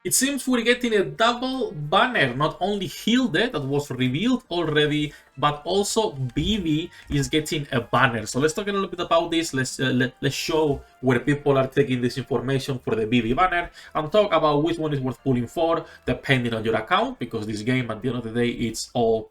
It seems we're getting a double banner, not only Hilde that was revealed already, but also Vivi is getting a banner. So let's talk a little bit about this. Let's show where people are taking this information for the Vivi banner and talk about which one is worth pulling for depending on your account, because this game at the end of the day it's all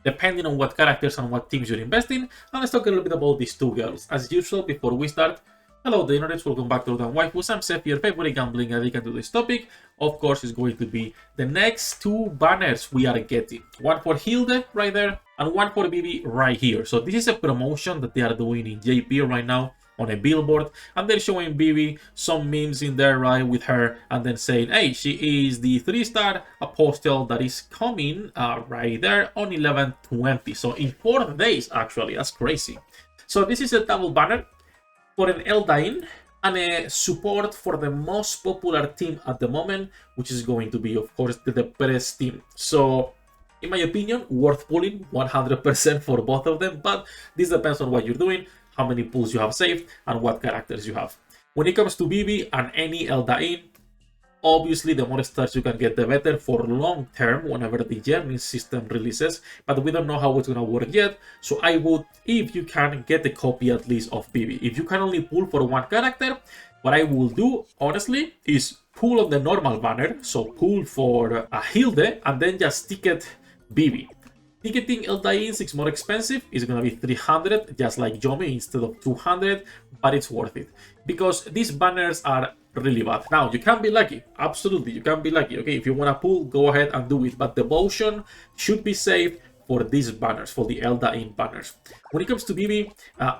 depending on what characters and what teams you're investing. And let's talk a little bit about these two girls. As usual, before we start, hello the internet, welcome back to the Waifus. I'm Sefhi, your favorite gambling addict, to this topic, of course, is going to be the next two banners we are getting. One for Hilde right there, and one for Vivi right here. So this is a promotion that they are doing in JP right now on a billboard, and they're showing Vivi some memes in there, right, with her, and then saying, hey, she is the 3-star apostle that is coming right there on 11/20. So in 4 days, actually, that's crazy. So this is a double banner for an Eldain and a support for the most popular team at the moment, which is going to be, of course, the best team. So, in my opinion, worth pulling 100% for both of them, but this depends on what you're doing, how many pulls you have saved, and what characters you have. When it comes to Vivi and any Eldain, obviously, the more stars you can get, the better for long term whenever the journey system releases, but we don't know how it's gonna work yet. So I would, if you can, get a copy at least of Vivi. If you can only pull for one character, what I will do, honestly, is pull on the normal banner, so pull for a Hilde, and then just ticket Vivi. Ticketing Eldains is more expensive, it's gonna be 300, just like Yomi, instead of 200, but it's worth it. Because these banners are really bad. Now, you can be lucky, absolutely, you can be lucky, okay? If you wanna pull, go ahead and do it, but devotion should be saved for these banners, for the Eldain banners. When it comes to Vivi,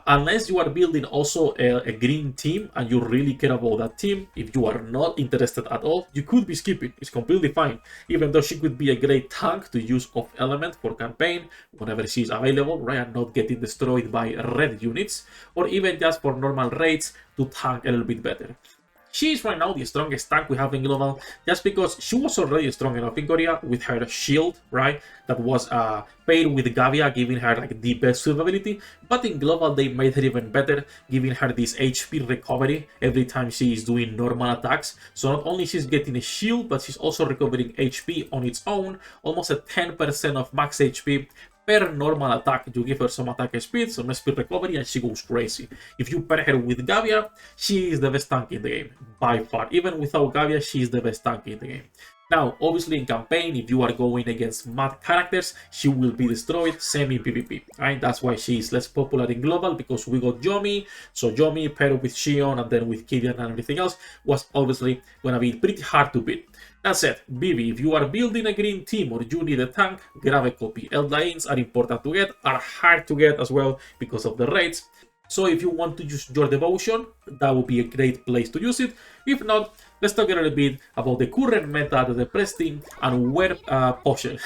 unless you are building also a green team and you really care about that team, if you are not interested at all, you could be skipping. It's completely fine, even though she could be a great tank to use off element for campaign whenever she's available, right, and not getting destroyed by red units, or even just for normal raids to tank a little bit better. She is right now the strongest tank we have in Global, just because she was already strong enough in Korea with her shield, right? That was paired with Gavia, giving her like the best survivability. But in Global, they made her even better, giving her this HP recovery every time she is doing normal attacks. So not only she's getting a shield, but she's also recovering HP on its own, almost a 10% of max HP per normal attack. You give her some attack speed, some speed recovery, and she goes crazy. If you pair her with Gavia, she is the best tank in the game, by far. Even without Gavia, she is the best tank in the game. Now, obviously in campaign, if you are going against mad characters, she will be destroyed, same in PvP, right? That's why she is less popular in Global, because we got Yomi, so Yomi paired with Xion and then with Kidian and everything else was obviously gonna be pretty hard to beat. That said, Vivi, if you are building a green team or you need a tank, grab a copy. Eldains are important to get, are hard to get as well because of the raids. So if you want to use your devotion, that would be a great place to use it. If not, let's talk a little bit about the current meta, the depressed team, and where potion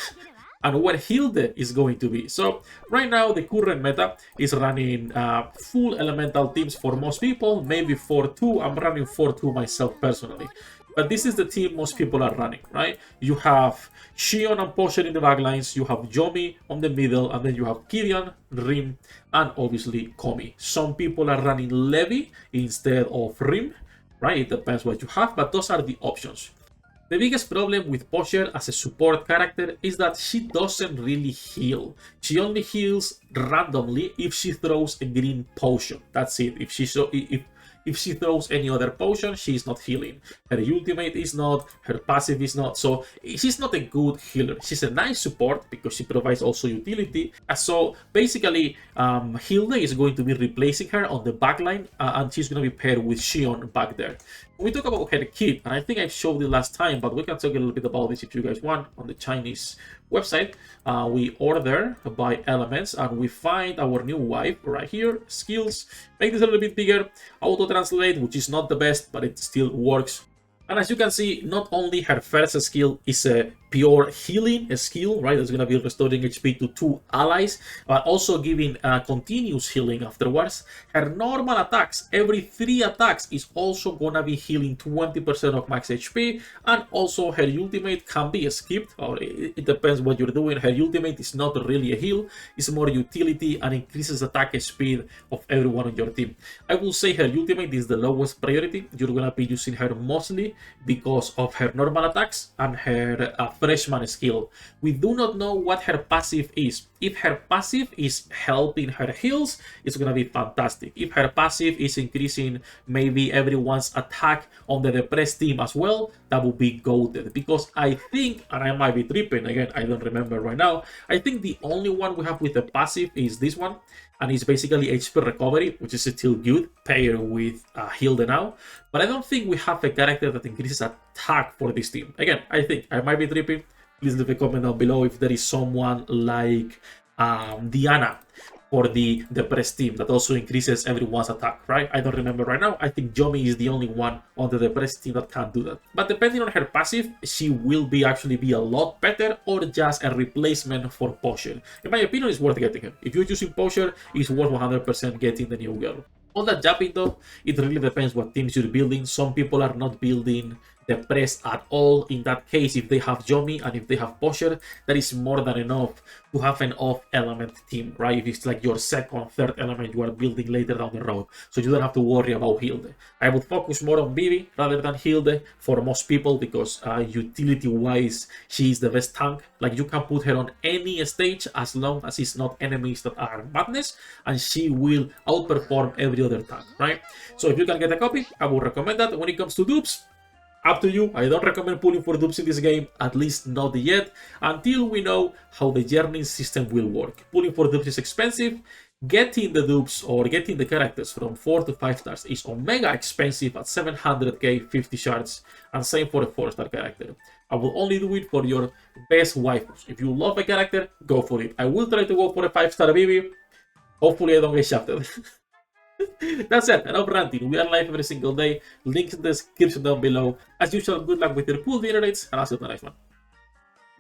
and where Hilde is going to be. So right now the current meta is running full elemental teams for most people, maybe 4-2. I'm running 4-2 myself personally. But this is the team most people are running, right? You have Xion and Potion in the backlines, you have Yomi on the middle, and then you have Kidian, Rim, and obviously Komi. Some people are running Levi instead of Rim, right? It depends what you have, but those are the options. The biggest problem with Potion as a support character is that she doesn't really heal. She only heals randomly if she throws a green potion. That's it. If she throws any other potion, she is not healing. Her ultimate is not, her passive is not, so she's not a good healer. She's a nice support because she provides also utility. So basically, Hilde is going to be replacing her on the backline, and she's going to be paired with Xion back there. When we talk about her kit, and I think I showed it last time, but we can talk a little bit about this if you guys want on the Chinese website. We order by elements and we find our new wife right here, skills, make this a little bit bigger, auto translate, which is not the best, but it still works. And as you can see, not only her first skill is a pure healing skill, right? That's gonna be restoring HP to 2 allies, but also giving continuous healing afterwards. Her normal attacks, every 3 attacks, is also gonna be healing 20% of max HP, and also her ultimate can be skipped, or it depends what you're doing. Her ultimate is not really a heal, it's more utility and increases attack speed of everyone on your team. I will say her ultimate is the lowest priority. You're gonna be using her mostly because of her normal attacks and her freshman skill. We do not know what her passive is. If her passive is helping her heals, it's gonna be fantastic. If her passive is increasing maybe everyone's attack on the depressed team as well, that would be goated. Because I think, and I might be tripping again, I don't remember right now, I think the only one we have with the passive is this one, and it's basically HP recovery, which is still good, paired with Hilde now. But I don't think we have a character that increases attack for this team. Again, I think I might be tripping. Please leave a comment down below if there is someone like Diana for the depressed team that also increases everyone's attack, right? I don't remember right now. I think Yomi is the only one on the depressed team that can do that. But depending on her passive, she will actually be a lot better, or just a replacement for Potion. In my opinion, it's worth getting her. If you're using Potion, it's worth 100% getting the new girl. On that jumping though, it really depends what teams you're building. Some people are not building depressed at all. In that case, if they have Yomi and if they have Posher, that is more than enough to have an off element team, right? If it's like your second, third element you are building later down the road, so you don't have to worry about Hilde. I would focus more on Vivi rather than Hilde for most people, because utility wise she is the best tank. Like, you can put her on any stage as long as it's not enemies that are madness, and she will outperform every other tank, right? So if you can get a copy, I would recommend that. When it comes to dupes, up to you. I don't recommend pulling for dupes in this game, at least not yet, until we know how the journey system will work. Pulling for dupes is expensive. Getting the dupes or getting the characters from 4 to 5 stars is omega expensive at 700k, 50 shards, and same for a 4-star character. I will only do it for your best waifus. If you love a character, go for it. I will try to go for a 5-star Vivi. Hopefully I don't get shafted. That's it, enough ranting. We are live every single day. Links in the description down below. As usual, good luck with your pool dinner rates, and I'll see you in the next one.